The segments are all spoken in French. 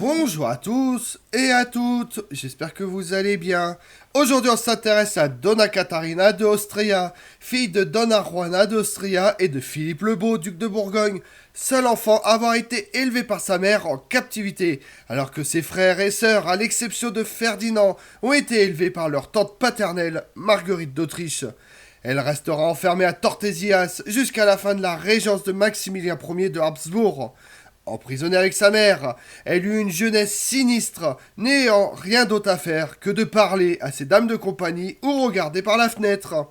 Bonjour à tous et à toutes, j'espère que vous allez bien. Aujourd'hui on s'intéresse à Donna Catarina de Austria, fille de Donna Juana d'Austria et de Philippe le Beau, duc de Bourgogne, seul enfant à avoir été élevé par sa mère en captivité, alors que ses frères et sœurs, à l'exception de Ferdinand, ont été élevés par leur tante paternelle, Marguerite d'Autriche. Elle restera enfermée à Tordesillas jusqu'à la fin de la régence de Maximilien Ier de Habsbourg. Emprisonnée avec sa mère, elle eut une jeunesse sinistre, n'ayant rien d'autre à faire que de parler à ses dames de compagnie ou regarder par la fenêtre.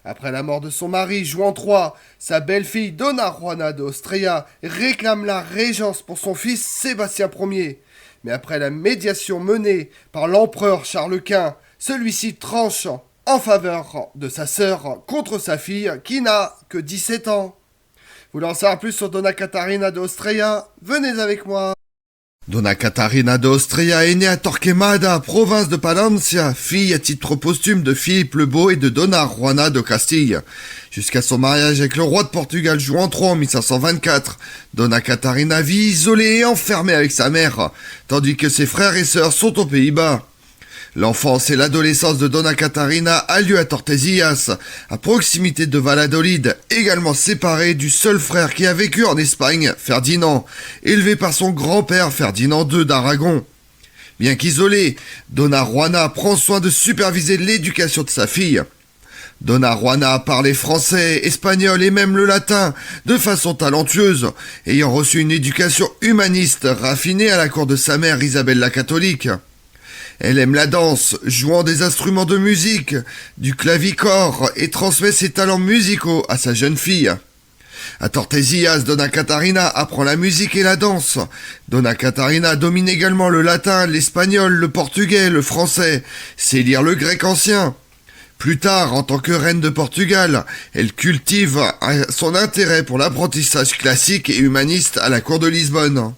Après la mort de son mari, Juan III, sa belle-fille Donna Juana d'Austria réclame la régence pour son fils Sébastien Ier. Mais après la médiation menée par l'empereur Charles Quint, celui-ci tranche en faveur de sa sœur contre sa fille qui n'a que 17 ans. Vous voulez en savoir plus sur Donna Catarina d'Austria? Venez avec moi. Donna Catarina d'Austria est née à Torquemada, province de Palencia, fille à titre posthume de Philippe le Beau et de Donna Juana de Castille. Jusqu'à son mariage avec le roi de Portugal Juan III en 1524, Donna Catarina vit isolée et enfermée avec sa mère, tandis que ses frères et sœurs sont aux Pays-Bas. L'enfance et l'adolescence de Donna Catarina a lieu à Tordesillas, à proximité de Valladolid, également séparée du seul frère qui a vécu en Espagne, Ferdinand, élevé par son grand-père Ferdinand II d'Aragon. Bien qu'isolée, Donna Juana prend soin de superviser l'éducation de sa fille. Donna Juana parlait français, espagnol et même le latin de façon talentueuse, ayant reçu une éducation humaniste raffinée à la cour de sa mère Isabelle la catholique. Elle aime la danse, jouant des instruments de musique, du clavicorde et transmet ses talents musicaux à sa jeune fille. À Tordesillas, Donna Catarina apprend la musique et la danse. Donna Catarina domine également le latin, l'espagnol, le portugais, le français, sait lire le grec ancien. Plus tard, en tant que reine de Portugal, elle cultive son intérêt pour l'apprentissage classique et humaniste à la cour de Lisbonne.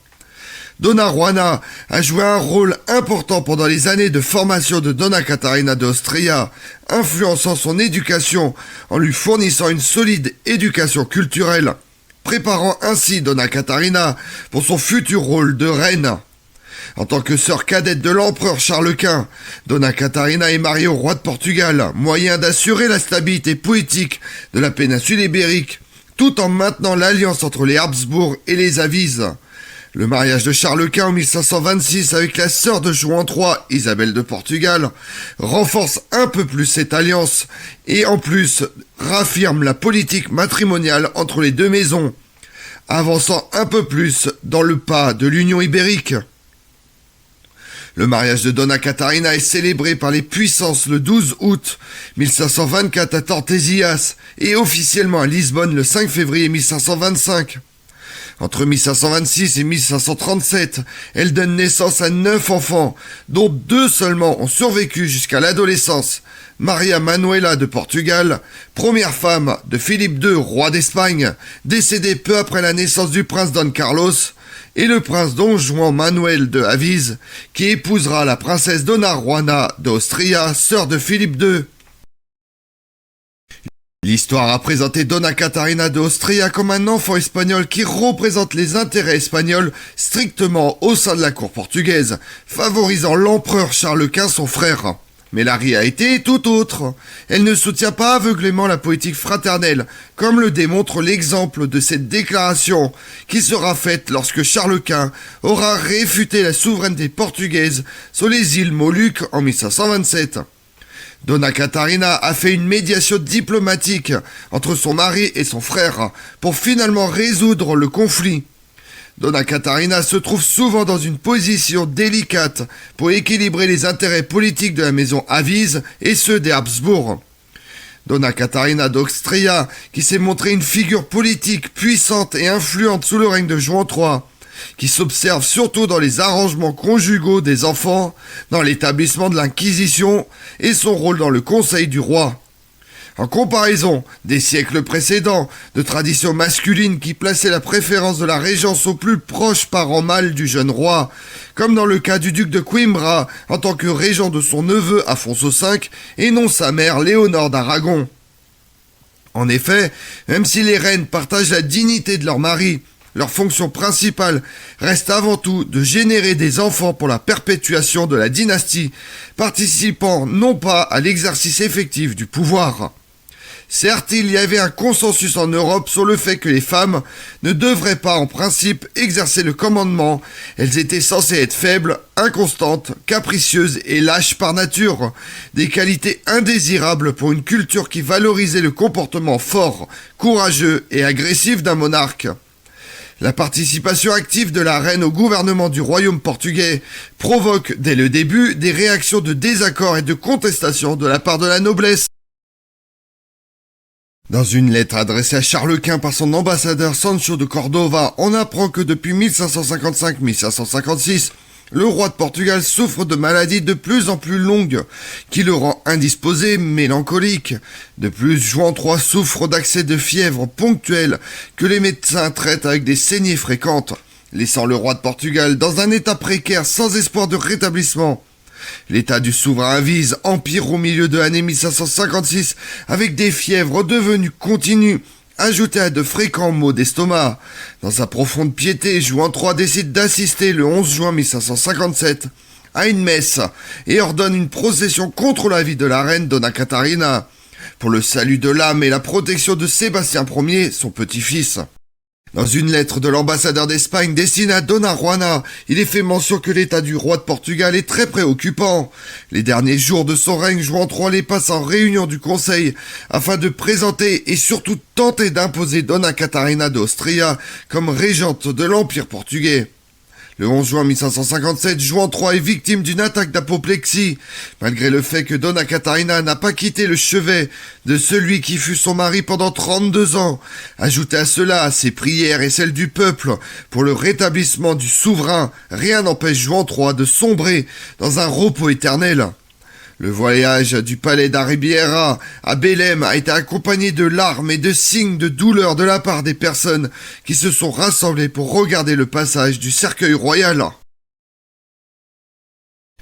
Donna Juana a joué un rôle important pendant les années de formation de Donna Catarina d'Austria, influençant son éducation en lui fournissant une solide éducation culturelle, préparant ainsi Donna Catarina pour son futur rôle de reine. En tant que sœur cadette de l'empereur Charles Quint, Donna Catarina est mariée au roi de Portugal, moyen d'assurer la stabilité politique de la péninsule ibérique, tout en maintenant l'alliance entre les Habsbourg et les Avises. Le mariage de Charles Quint en 1526 avec la sœur de Juan III, Isabelle de Portugal, renforce un peu plus cette alliance et en plus raffirme la politique matrimoniale entre les deux maisons, avançant un peu plus dans le pas de l'Union ibérique. Le mariage de Donna Catarina est célébré par les puissances le 12 août 1524 à Tordesillas et officiellement à Lisbonne le 5 février 1525. Entre 1526 et 1537, elle donne naissance à 9 enfants, dont 2 seulement ont survécu jusqu'à l'adolescence. Maria Manuela de Portugal, première femme de Philippe II, roi d'Espagne, décédée peu après la naissance du prince Don Carlos, et le prince Don Juan Manuel de Avize, qui épousera la princesse Donna Juana d'Austria, sœur de Philippe II. L'histoire a présenté Donna Catarina d'Austria comme un enfant espagnol qui représente les intérêts espagnols strictement au sein de la cour portugaise, favorisant l'empereur Charles Quint, son frère. Mais la réalité est tout autre. Elle ne soutient pas aveuglément la politique fraternelle, comme le démontre l'exemple de cette déclaration qui sera faite lorsque Charles Quint aura réfuté la souveraineté portugaise sur les îles Moluques en 1527. Donna Catarina a fait une médiation diplomatique entre son mari et son frère pour finalement résoudre le conflit. Donna Catarina se trouve souvent dans une position délicate pour équilibrer les intérêts politiques de la maison Avize et ceux des Habsbourg. Donna Catarina d'Austria, qui s'est montrée une figure politique puissante et influente sous le règne de Juan III, qui s'observe surtout dans les arrangements conjugaux des enfants, dans l'établissement de l'Inquisition et son rôle dans le conseil du roi. En comparaison des siècles précédents, de traditions masculines qui plaçaient la préférence de la régence au plus proche parent mâle du jeune roi, comme dans le cas du duc de Coimbra en tant que régent de son neveu Afonso V et non sa mère Léonore d'Aragon. En effet, même si les reines partagent la dignité de leur mari, leur fonction principale reste avant tout de générer des enfants pour la perpétuation de la dynastie, participant non pas à l'exercice effectif du pouvoir. Certes, il y avait un consensus en Europe sur le fait que les femmes ne devraient pas en principe exercer le commandement, elles étaient censées être faibles, inconstantes, capricieuses et lâches par nature, des qualités indésirables pour une culture qui valorisait le comportement fort, courageux et agressif d'un monarque. La participation active de la reine au gouvernement du royaume portugais provoque dès le début des réactions de désaccord et de contestation de la part de la noblesse. Dans une lettre adressée à Charles Quint par son ambassadeur Sancho de Cordova, on apprend que depuis 1555-1556, le roi de Portugal souffre de maladies de plus en plus longues, qui le rend indisposé, mélancolique. De plus, Juan III souffre d'accès de fièvre ponctuels que les médecins traitent avec des saignées fréquentes, laissant le roi de Portugal dans un état précaire sans espoir de rétablissement. L'état du souverain Avise empire au milieu de l'année 1556 avec des fièvres devenues continues, ajoutées à de fréquents maux d'estomac. Dans sa profonde piété, Juan III décide d'assister le 11 juin 1557 à une messe et ordonne une procession contre la vie de la reine Dona Catarina, pour le salut de l'âme et la protection de Sébastien Ier, son petit-fils. Dans une lettre de l'ambassadeur d'Espagne destinée à Dona Juana, il est fait mention que l'état du roi de Portugal est très préoccupant. Les derniers jours de son règne, Juan III les passe en réunion du conseil afin de présenter et surtout tenter d'imposer Dona Catarina d'Austria comme régente de l'Empire portugais. Le 11 juin 1557, Juan III est victime d'une attaque d'apoplexie, malgré le fait que Dona Catarina n'a pas quitté le chevet de celui qui fut son mari pendant 32 ans. Ajoutez à cela ses prières et celles du peuple pour le rétablissement du souverain, rien n'empêche Juan III de sombrer dans un repos éternel. Le voyage du palais d'Aribiera à Belém a été accompagné de larmes et de signes de douleur de la part des personnes qui se sont rassemblées pour regarder le passage du cercueil royal.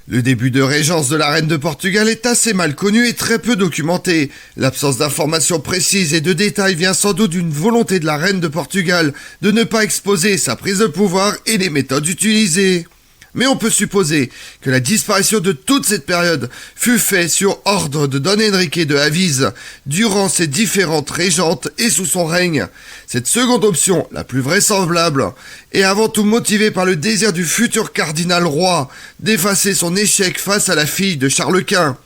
Le début de régence de la reine de Portugal est assez mal connu et très peu documenté. L'absence d'informations précises et de détails vient sans doute d'une volonté de la reine de Portugal de ne pas exposer sa prise de pouvoir et les méthodes utilisées. Mais on peut supposer que la disparition de toute cette période fut faite sur ordre de Don Henrique de Avise, durant ses différentes régentes et sous son règne. Cette seconde option, la plus vraisemblable, est avant tout motivée par le désir du futur cardinal roi d'effacer son échec face à la fille de Charles Quint,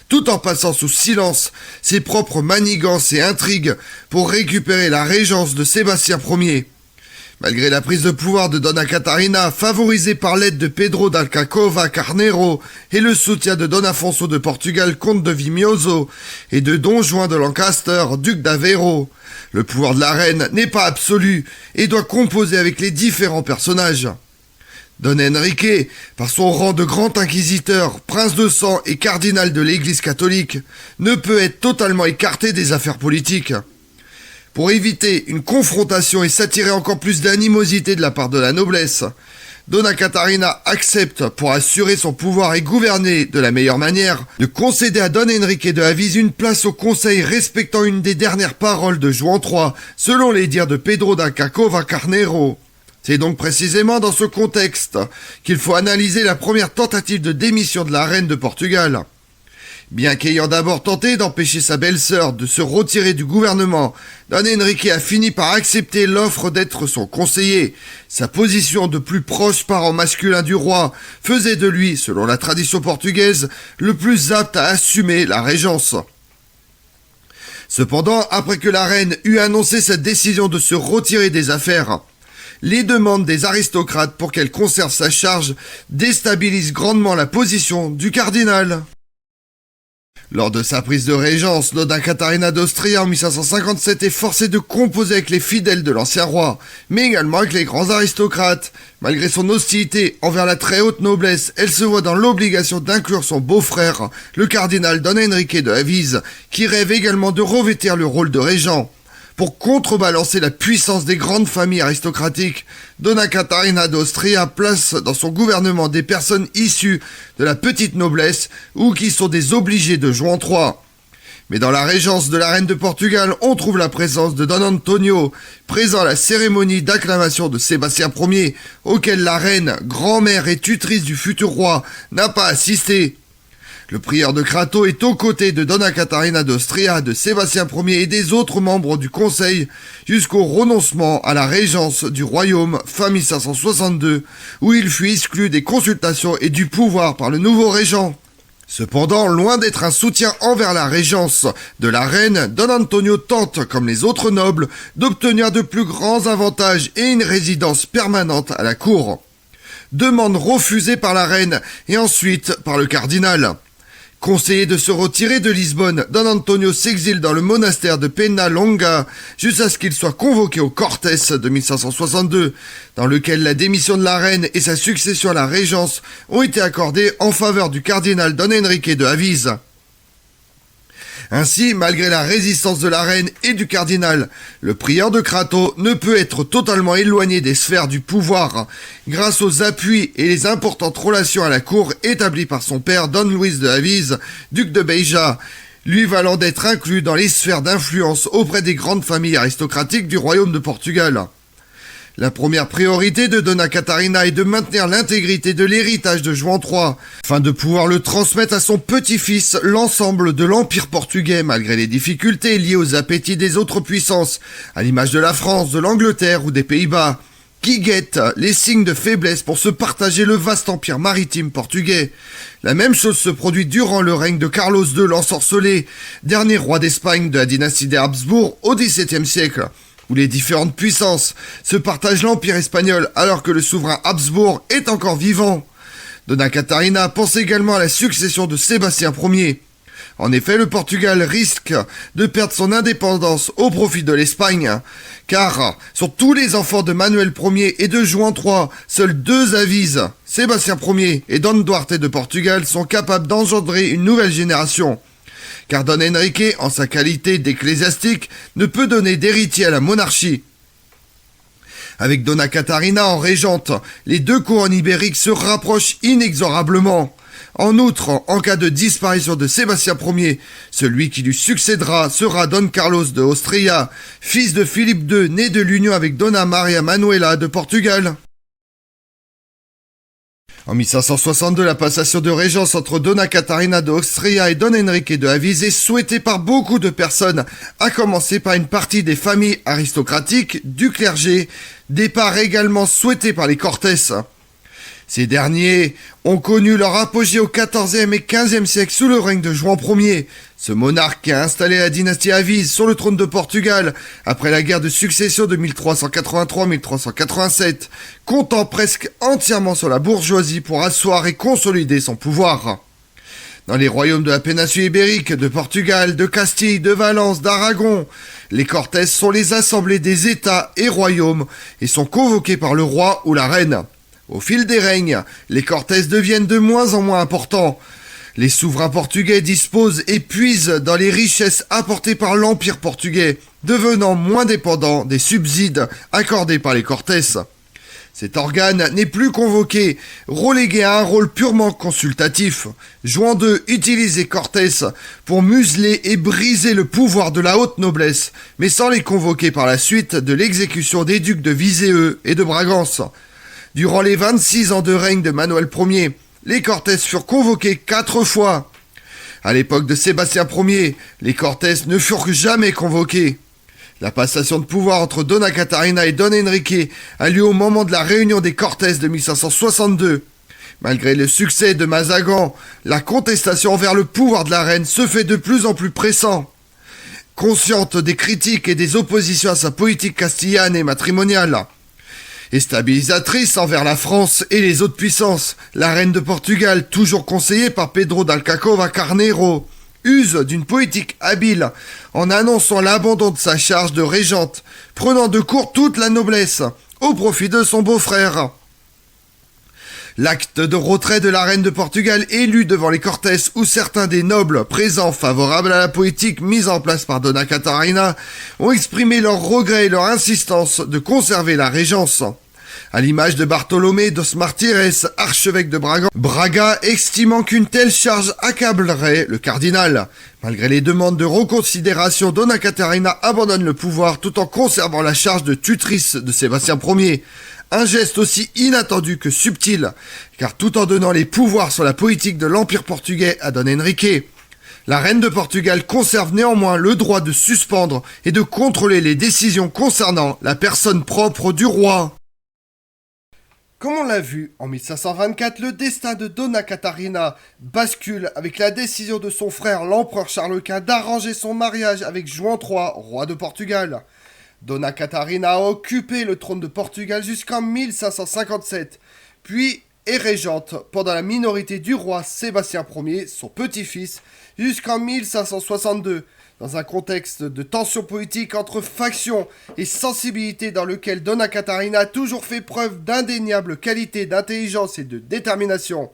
tout en passant sous silence ses propres manigances et intrigues pour récupérer la régence de Sébastien Ier. Malgré la prise de pouvoir de Dona Catarina, favorisée par l'aide de Pedro d'Alcacova Carneiro et le soutien de Don Afonso de Portugal, comte de Vimioso, et de Don Juan de Lancaster, duc d'Aveiro, le pouvoir de la reine n'est pas absolu et doit composer avec les différents personnages. Don Henrique, par son rang de grand inquisiteur, prince de sang et cardinal de l'Église catholique, ne peut être totalement écarté des affaires politiques. Pour éviter une confrontation et s'attirer encore plus d'animosité de la part de la noblesse, Dona Catarina accepte, pour assurer son pouvoir et gouverner de la meilleure manière, de concéder à Don Henrique de Avise une place au conseil respectant une des dernières paroles de Juan III, selon les dires de Pedro d'Alcacova Carneiro. C'est donc précisément dans ce contexte qu'il faut analyser la première tentative de démission de la reine de Portugal. Bien qu'ayant d'abord tenté d'empêcher sa belle-sœur de se retirer du gouvernement, Don Henrique a fini par accepter l'offre d'être son conseiller. Sa position de plus proche parent masculin du roi faisait de lui, selon la tradition portugaise, le plus apte à assumer la régence. Cependant, après que la reine eut annoncé sa décision de se retirer des affaires, les demandes des aristocrates pour qu'elle conserve sa charge déstabilisent grandement la position du cardinal. Lors de sa prise de régence, Dona Catarina d'Austria en 1557 est forcée de composer avec les fidèles de l'ancien roi, mais également avec les grands aristocrates. Malgré son hostilité envers la très haute noblesse, elle se voit dans l'obligation d'inclure son beau-frère, le cardinal Don Henrique de Avise, qui rêve également de revêtir le rôle de régent. Pour contrebalancer la puissance des grandes familles aristocratiques, Dona Catarina d'Austria place dans son gouvernement des personnes issues de la petite noblesse ou qui sont des obligés de Juan III. Mais dans la régence de la reine de Portugal, on trouve la présence de Don Antonio, présent à la cérémonie d'acclamation de Sébastien Ier, auquel la reine, grand-mère et tutrice du futur roi, n'a pas assisté. Le prieur de Crato est aux côtés de Donna Catarina d'Austria, de Sébastien Ier et des autres membres du conseil jusqu'au renoncement à la régence du royaume fin 1562, où il fut exclu des consultations et du pouvoir par le nouveau régent. Cependant, loin d'être un soutien envers la régence de la reine, Don Antonio tente, comme les autres nobles, d'obtenir de plus grands avantages et une résidence permanente à la cour. Demande refusée par la reine et ensuite par le cardinal. Conseillé de se retirer de Lisbonne, Don Antonio s'exile dans le monastère de Penalonga jusqu'à ce qu'il soit convoqué au Cortes de 1562, dans lequel la démission de la reine et sa succession à la régence ont été accordées en faveur du cardinal Don Henrique de Avise. Ainsi, malgré la résistance de la reine et du cardinal, le prieur de Crato ne peut être totalement éloigné des sphères du pouvoir, grâce aux appuis et les importantes relations à la cour établies par son père Don Luis de Avise, duc de Beja, lui valant d'être inclus dans les sphères d'influence auprès des grandes familles aristocratiques du royaume de Portugal. La première priorité de Donna Catarina est de maintenir l'intégrité de l'héritage de Juan III, afin de pouvoir le transmettre à son petit-fils l'ensemble de l'Empire portugais, malgré les difficultés liées aux appétits des autres puissances, à l'image de la France, de l'Angleterre ou des Pays-Bas, qui guettent les signes de faiblesse pour se partager le vaste empire maritime portugais. La même chose se produit durant le règne de Carlos II l'Ensorcelé, dernier roi d'Espagne de la dynastie des Habsbourg au XVIIe siècle, où les différentes puissances se partagent l'empire espagnol alors que le souverain Habsbourg est encore vivant. Donna Catarina pense également à la succession de Sébastien Ier. En effet, le Portugal risque de perdre son indépendance au profit de l'Espagne, car sur tous les enfants de Manuel Ier et de Juan III, seuls deux Avises, Sébastien Ier et Don Duarte de Portugal, sont capables d'engendrer une nouvelle génération. Car Don Henrique, en sa qualité d'ecclésiastique, ne peut donner d'héritier à la monarchie. Avec Donna Catarina en régente, les deux couronnes ibériques se rapprochent inexorablement. En outre, en cas de disparition de Sébastien Ier, celui qui lui succédera sera Don Carlos de Austria, fils de Philippe II, né de l'union avec Donna Maria Manuela de Portugal. En 1562, la passation de régence entre Donna Catarina d'Austria et Don Henrique de Avise est souhaitée par beaucoup de personnes, à commencer par une partie des familles aristocratiques, du clergé, départ également souhaité par les Cortés. Ces derniers ont connu leur apogée au XIVe et XVe siècle sous le règne de Juan Ier, ce monarque qui a installé la dynastie Avise sur le trône de Portugal après la guerre de succession de 1383-1387, comptant presque entièrement sur la bourgeoisie pour asseoir et consolider son pouvoir. Dans les royaumes de la péninsule ibérique, de Portugal, de Castille, de Valence, d'Aragon, les Cortés sont les assemblées des États et royaumes et sont convoqués par le roi ou la reine. Au fil des règnes, les Cortés deviennent de moins en moins importants. Les souverains portugais disposent et puisent dans les richesses apportées par l'Empire portugais, devenant moins dépendants des subsides accordés par les Cortés. Cet organe n'est plus convoqué, relégué à un rôle purement consultatif. Juan II utilise les Cortés pour museler et briser le pouvoir de la haute noblesse, mais sans les convoquer par la suite de l'exécution des ducs de Viseu et de Bragance. Durant les 26 ans de règne de Manuel Ier, les Cortés furent convoqués 4 fois. À l'époque de Sébastien Ier, les Cortés ne furent jamais convoqués. La passation de pouvoir entre Donna Catarina et Don Henrique a lieu au moment de la réunion des Cortés de 1562. Malgré le succès de Mazagan, la contestation envers le pouvoir de la reine se fait de plus en plus pressant. Consciente des critiques et des oppositions à sa politique castillane et matrimoniale, et stabilisatrice envers la France et les autres puissances, la reine de Portugal, toujours conseillée par Pedro d'Alcacova Carneiro, use d'une politique habile en annonçant l'abandon de sa charge de régente, prenant de court toute la noblesse, au profit de son beau-frère. L'acte de retrait de la reine de Portugal est lu devant les Cortés où certains des nobles présents favorables à la politique mise en place par Donna Catarina ont exprimé leur regret et leur insistance de conserver la régence. À l'image de Bartholomé dos Martires, archevêque de Braga, estimant qu'une telle charge accablerait le cardinal. Malgré les demandes de reconsidération, Donna Catarina abandonne le pouvoir tout en conservant la charge de tutrice de Sébastien Ier. Un geste aussi inattendu que subtil, car tout en donnant les pouvoirs sur la politique de l'Empire portugais à Don Henrique, la reine de Portugal conserve néanmoins le droit de suspendre et de contrôler les décisions concernant la personne propre du roi. Comme on l'a vu, en 1524, le destin de Donna Catarina bascule avec la décision de son frère, l'empereur Charles Quint, d'arranger son mariage avec Juan III, roi de Portugal. Donna Catarina a occupé le trône de Portugal jusqu'en 1557, puis est régente pendant la minorité du roi Sébastien Ier, son petit-fils, jusqu'en 1562, dans un contexte de tension politique entre factions et sensibilité dans lequel Donna Catarina a toujours fait preuve d'indéniables qualités d'intelligence et de détermination.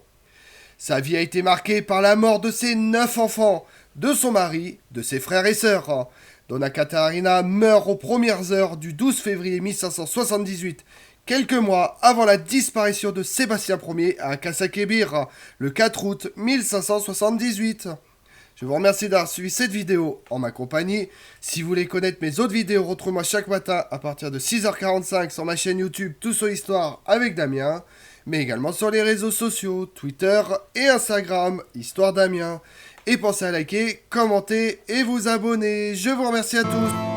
Sa vie a été marquée par la mort de ses 9 enfants, de son mari, de ses frères et sœurs. Donna Catarina meurt aux premières heures du 12 février 1578, quelques mois avant la disparition de Sébastien Ier à Caçaquebir, le 4 août 1578. Je vous remercie d'avoir suivi cette vidéo en ma compagnie. Si vous voulez connaître mes autres vidéos, retrouvez-moi chaque matin à partir de 6h45 sur ma chaîne YouTube Tout sur l'Histoire avec Damien, mais également sur les réseaux sociaux, Twitter et Instagram, Histoire Damien. Et pensez à liker, commenter et vous abonner. Je vous remercie à tous.